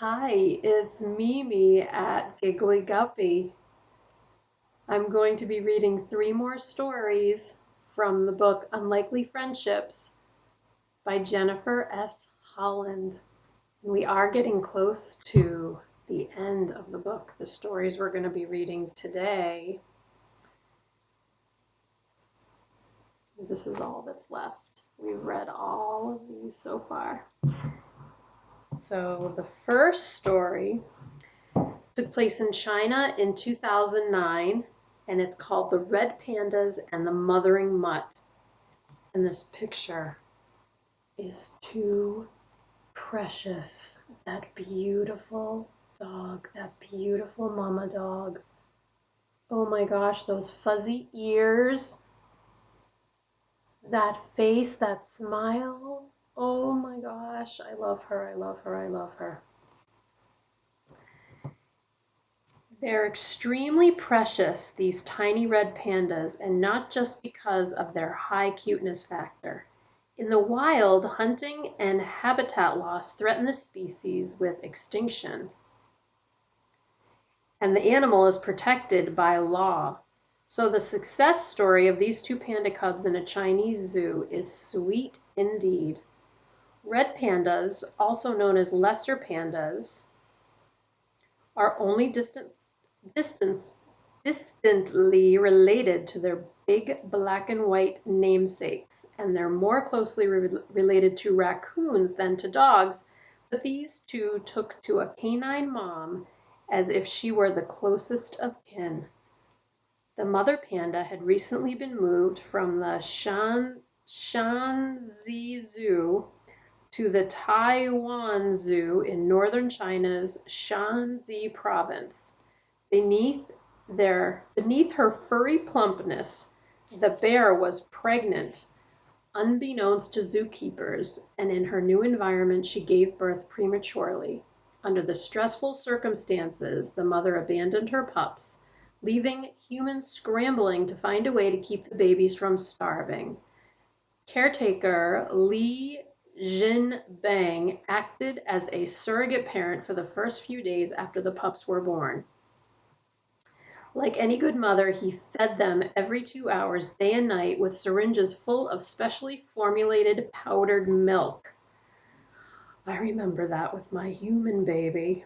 Hi, it's Mimi at Giggly Guppy. I'm going to be reading three more stories from the book Unlikely Friendships by Jennifer S. Holland. We are getting close to the end of the book. The stories we're going to be reading today, this is all that's left. We've read all of these so far. So the first story took place in China in 2009, and it's called The Red Pandas and the Mothering Mutt. And this picture is too precious. That beautiful dog, that beautiful mama dog. Oh my gosh, those fuzzy ears, that face, that smile. Oh my gosh, I love her, I love her, I love her. They're extremely precious, these tiny red pandas, and not just because of their high cuteness factor. In the wild, hunting and habitat loss threaten the species with extinction, and the animal is protected by law. So the success story of these two panda cubs in a Chinese zoo is sweet indeed. Red pandas, also known as lesser pandas, are only distance, distantly related to their big black and white namesakes, and they're more closely related to raccoons than to dogs, but these two took to a canine mom as if she were the closest of kin. The mother panda had recently been moved from the Shanxi Zoo to the Taiwan Zoo in northern China's Shanxi province. Beneath her furry plumpness, the bear was pregnant, unbeknownst to zookeepers, and in her new environment she gave birth prematurely. Under the stressful circumstances, the mother abandoned her pups, leaving humans scrambling to find a way to keep the babies from starving. Caretaker Li Jinbang acted as a surrogate parent for the first few days after the pups were born. Like any good mother, he fed them every 2 hours, day and night, with syringes full of specially formulated powdered milk. I remember that with my human baby.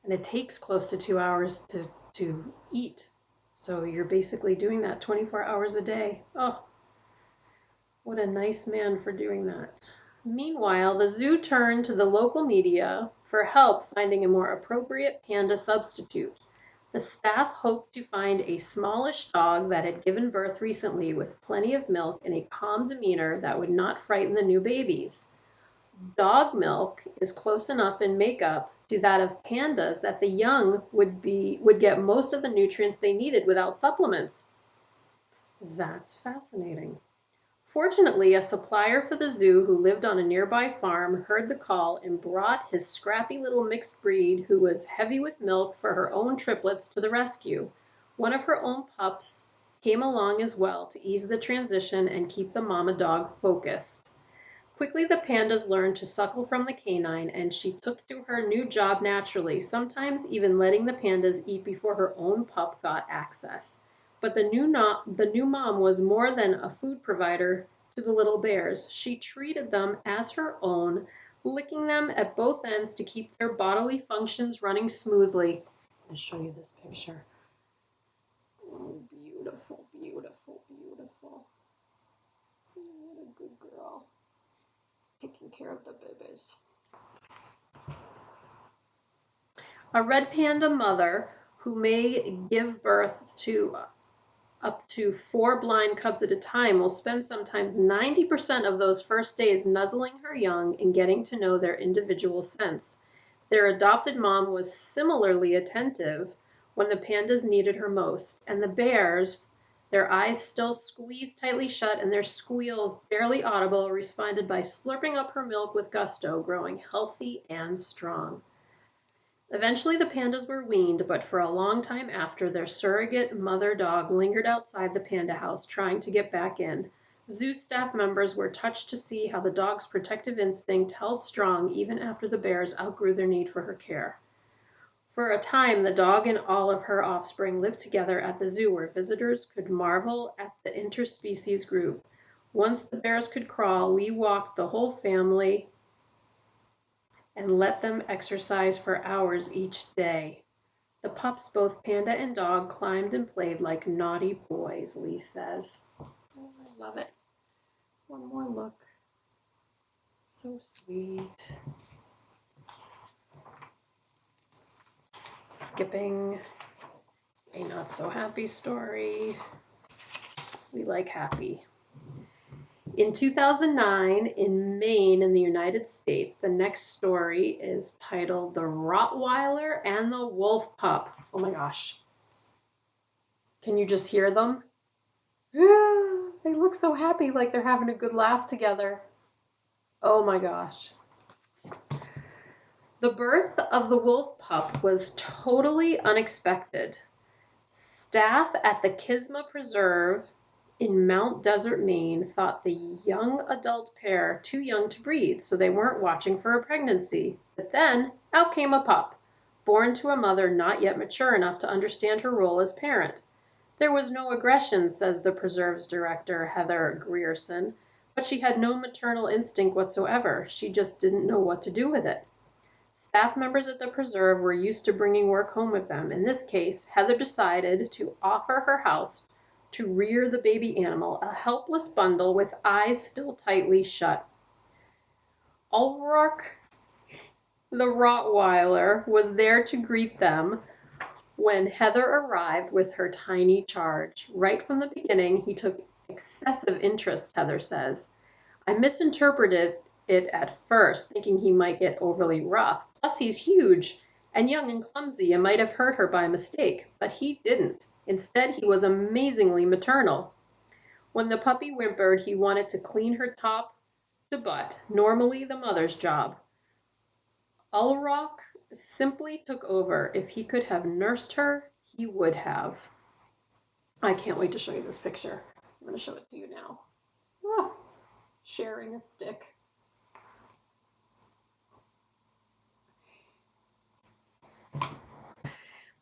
And it takes close to 2 hours to eat. So you're basically doing that 24 hours a day. Oh, what a nice man for doing that. Meanwhile, the zoo turned to the local media for help finding a more appropriate panda substitute. The staff hoped to find a smallish dog that had given birth recently with plenty of milk and a calm demeanor that would not frighten the new babies. Dog milk is close enough in makeup to that of pandas that the young would get most of the nutrients they needed without supplements. That's fascinating. Fortunately, a supplier for the zoo who lived on a nearby farm heard the call and brought his scrappy little mixed breed, who was heavy with milk for her own triplets, to the rescue. One of her own pups came along as well to ease the transition and keep the mama dog focused. Quickly, the pandas learned to suckle from the canine, and she took to her new job naturally, sometimes even letting the pandas eat before her own pup got access. But the new mom was more than a food provider to the little bears. She treated them as her own, licking them at both ends to keep their bodily functions running smoothly. I'll show you this picture. Oh, beautiful, beautiful, beautiful. What a good girl. Taking care of the babies. A red panda mother who may give birth to up to 4 blind cubs at a time will spend sometimes 90% of those first days nuzzling her young and getting to know their individual scents. Their adopted mom was similarly attentive when the pandas needed her most, and the bears, their eyes still squeezed tightly shut and their squeals barely audible, responded by slurping up her milk with gusto, growing healthy and strong. Eventually the pandas were weaned, but for a long time after, their surrogate mother dog lingered outside the panda house, trying to get back in. Zoo staff members were touched to see how the dog's protective instinct held strong even after the bears outgrew their need for her care. For a time, the dog and all of her offspring lived together at the zoo where visitors could marvel at the interspecies group. Once the bears could crawl, Lee walked the whole family and let them exercise for hours each day. The pups, both panda and dog, climbed and played like naughty boys, Lee says. Oh, I love it. One more look. So sweet. Skipping a not so happy story. We like happy. In 2009, in Maine, in the United States, the next story is titled The Rottweiler and the Wolf Pup. Oh my gosh. Can you just hear them? They look so happy, like they're having a good laugh together. Oh my gosh. The birth of the Wolf Pup was totally unexpected. Staff at the Kisma Preserve in Mount Desert, Maine, thought the young adult pair too young to breed, so they weren't watching for a pregnancy. But then, out came a pup, born to a mother not yet mature enough to understand her role as parent. There was no aggression, says the preserve's director, Heather Grierson, but she had no maternal instinct whatsoever. She just didn't know what to do with it. Staff members at the preserve were used to bringing work home with them. In this case, Heather decided to offer her house to rear the baby animal, a helpless bundle with eyes still tightly shut. Ulrich, the Rottweiler, was there to greet them when Heather arrived with her tiny charge. Right from the beginning, he took excessive interest, Heather says. I misinterpreted it at first, thinking he might get overly rough. Plus, he's huge and young and clumsy and might have hurt her by mistake, but he didn't. Instead, he was amazingly maternal. When the puppy whimpered, he wanted to clean her top to butt, normally the mother's job. Ulrich simply took over. If he could have nursed her, he would have. I can't wait to show you this picture. I'm going to show it to you now. Ah, sharing a stick.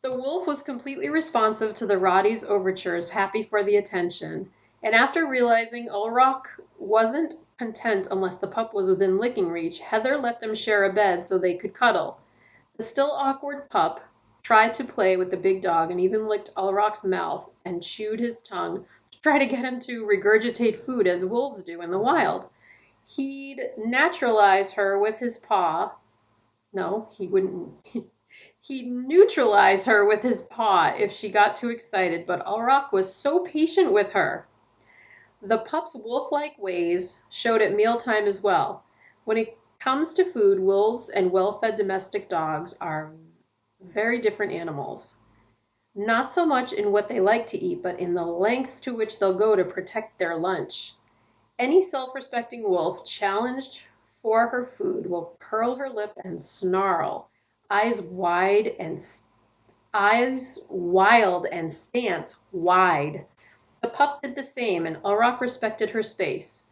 The wolf was completely responsive to the Roddy's overtures, happy for the attention. And after realizing Ulrich wasn't content unless the pup was within licking reach, Heather let them share a bed so they could cuddle. The still awkward pup tried to play with the big dog and even licked Ulrich's mouth and chewed his tongue to try to get him to regurgitate food as wolves do in the wild. He'd naturalize her with his paw. No, he wouldn't. He'd neutralize her with his paw if she got too excited, but Ulrich was so patient with her. The pup's wolf-like ways showed at mealtime as well. When it comes to food, wolves and well-fed domestic dogs are very different animals. Not so much in what they like to eat, but in the lengths to which they'll go to protect their lunch. Any self-respecting wolf challenged for her food will curl her lip and snarl, eyes wide and eyes wild and stance wide. The pup did the same, and Ulrich respected her space.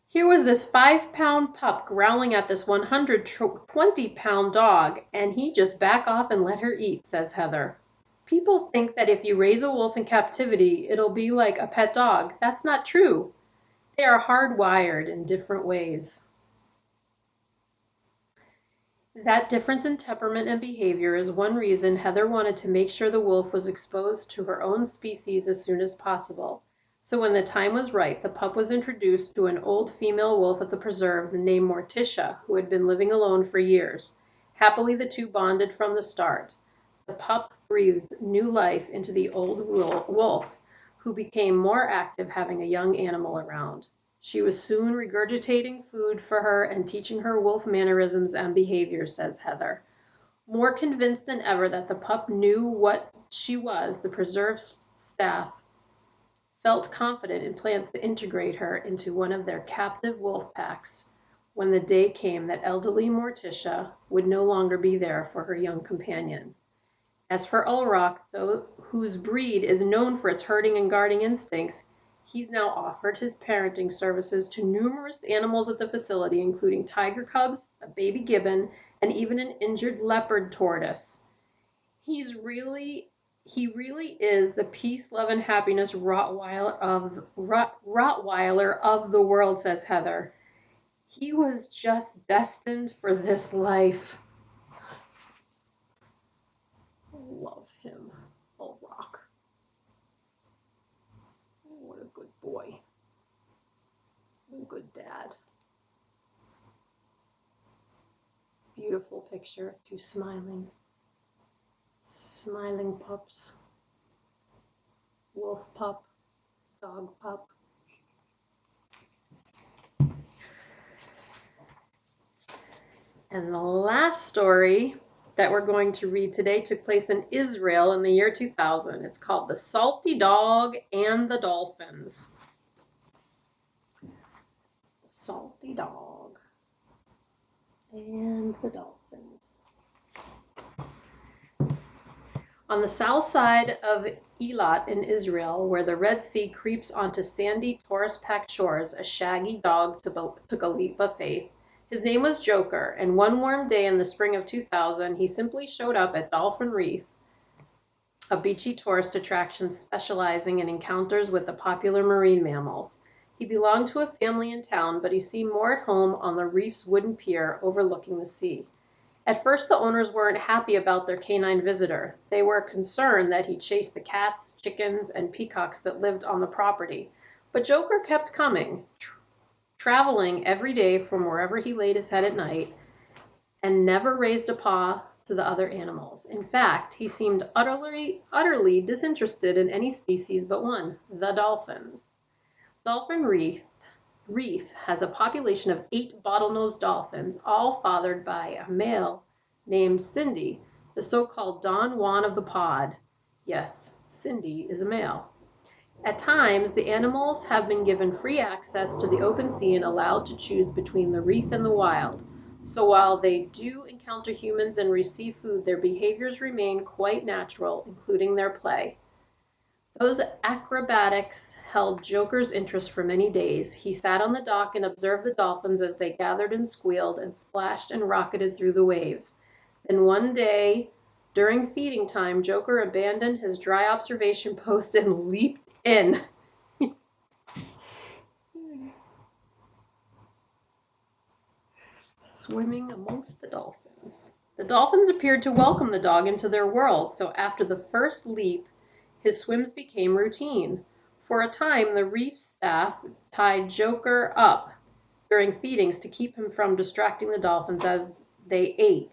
Here was this 5-pound pup growling at this 120-pound dog, and he just back off and let her eat, says Heather. People think that if you raise a wolf in captivity, it'll be like a pet dog. That's not true. They are hardwired in different ways. That difference in temperament and behavior is one reason Heather wanted to make sure the wolf was exposed to her own species as soon as possible. So when the time was right, the pup was introduced to an old female wolf at the preserve named Morticia, who had been living alone for years. Happily, the two bonded from the start. The pup breathed new life into the old wolf, who became more active having a young animal around. She was soon regurgitating food for her and teaching her wolf mannerisms and behaviors, says Heather. More convinced than ever that the pup knew what she was, the preserve staff felt confident in plans to integrate her into one of their captive wolf packs when the day came that elderly Morticia would no longer be there for her young companion. As for Ulrich, whose breed is known for its herding and guarding instincts, He's now offered his parenting services to numerous animals at the facility, including tiger cubs, a baby gibbon, and even an injured leopard tortoise. He really is the peace, love, and happiness Rottweiler of the world, says Heather. He was just destined for this life. Love him. Oh, Rock. What a good boy. What a good dad. Beautiful picture. Two smiling pups. Wolf Pup, Dog Pup. And the last story that we're going to read today took place in Israel in the year 2000. It's called The Salty Dog and the Dolphins. Salty Dog and the Dolphins. On the south side of Eilat in Israel, where the Red Sea creeps onto sandy, tourist-packed shores, a shaggy dog took a leap of faith. His name was Joker, and one warm day in the spring of 2000, he simply showed up at Dolphin Reef, a beachy tourist attraction specializing in encounters with the popular marine mammals. He belonged to a family in town, but he seemed more at home on the reef's wooden pier overlooking the sea. At first, the owners weren't happy about their canine visitor. They were concerned that he chased the cats, chickens, and peacocks that lived on the property. But Joker kept coming, traveling every day from wherever he laid his head at night, and never raised a paw to the other animals. In fact, he seemed utterly disinterested in any species but one, the dolphins. Dolphin Reef has a population of 8 bottlenose dolphins, all fathered by a male named Cindy, the so-called Don Juan of the pod. Yes, Cindy is a male. At times, the animals have been given free access to the open sea and allowed to choose between the reef and the wild. So while they do encounter humans and receive food, their behaviors remain quite natural, including their play. Those acrobatics held Joker's interest for many days. He sat on the dock and observed the dolphins as they gathered and squealed and splashed and rocketed through the waves. Then one day, during feeding time, Joker abandoned his dry observation post and leaped in. Swimming amongst the dolphins. The dolphins appeared to welcome the dog into their world, so after the first leap, his swims became routine. For a time, the reef staff tied Joker up during feedings to keep him from distracting the dolphins as they ate.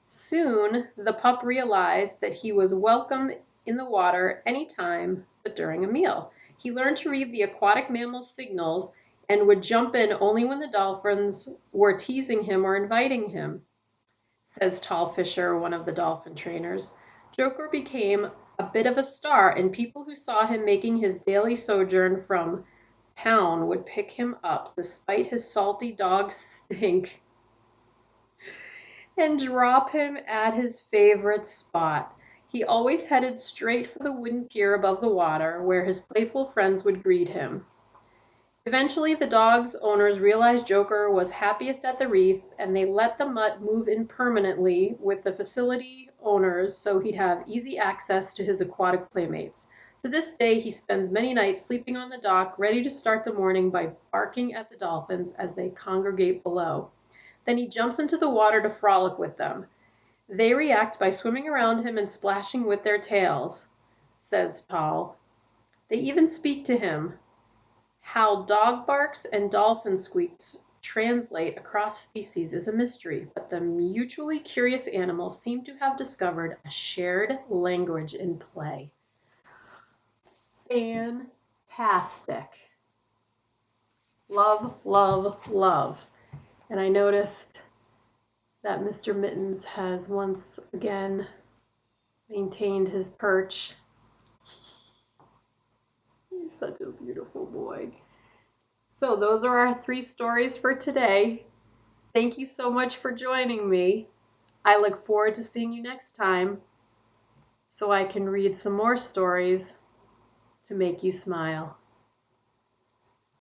Soon, the pup realized that he was welcome in the water anytime but during a meal. He learned to read the aquatic mammal's signals and would jump in only when the dolphins were teasing him or inviting him, says Tal Fisher, one of the dolphin trainers. Joker became a bit of a star, and people who saw him making his daily sojourn from town would pick him up despite his salty dog stink and drop him at his favorite spot. He always headed straight for the wooden pier above the water, where his playful friends would greet him. Eventually, the dog's owners realized Joker was happiest at the reef, and they let the Mutt move in permanently with the facility owners so he'd have easy access to his aquatic playmates. To this day, he spends many nights sleeping on the dock, ready to start the morning by barking at the dolphins as they congregate below. Then he jumps into the water to frolic with them. They react by swimming around him and splashing with their tails, says Tal. They even speak to him. How dog barks and dolphin squeaks translate across species is a mystery, but the mutually curious animals seem to have discovered a shared language in play. Fantastic. Love, love, love. And I noticed that Mr. Mittens has once again maintained his perch. He's such a beautiful boy. So those are our 3 stories for today. Thank you so much for joining me. I look forward to seeing you next time so I can read some more stories to make you smile.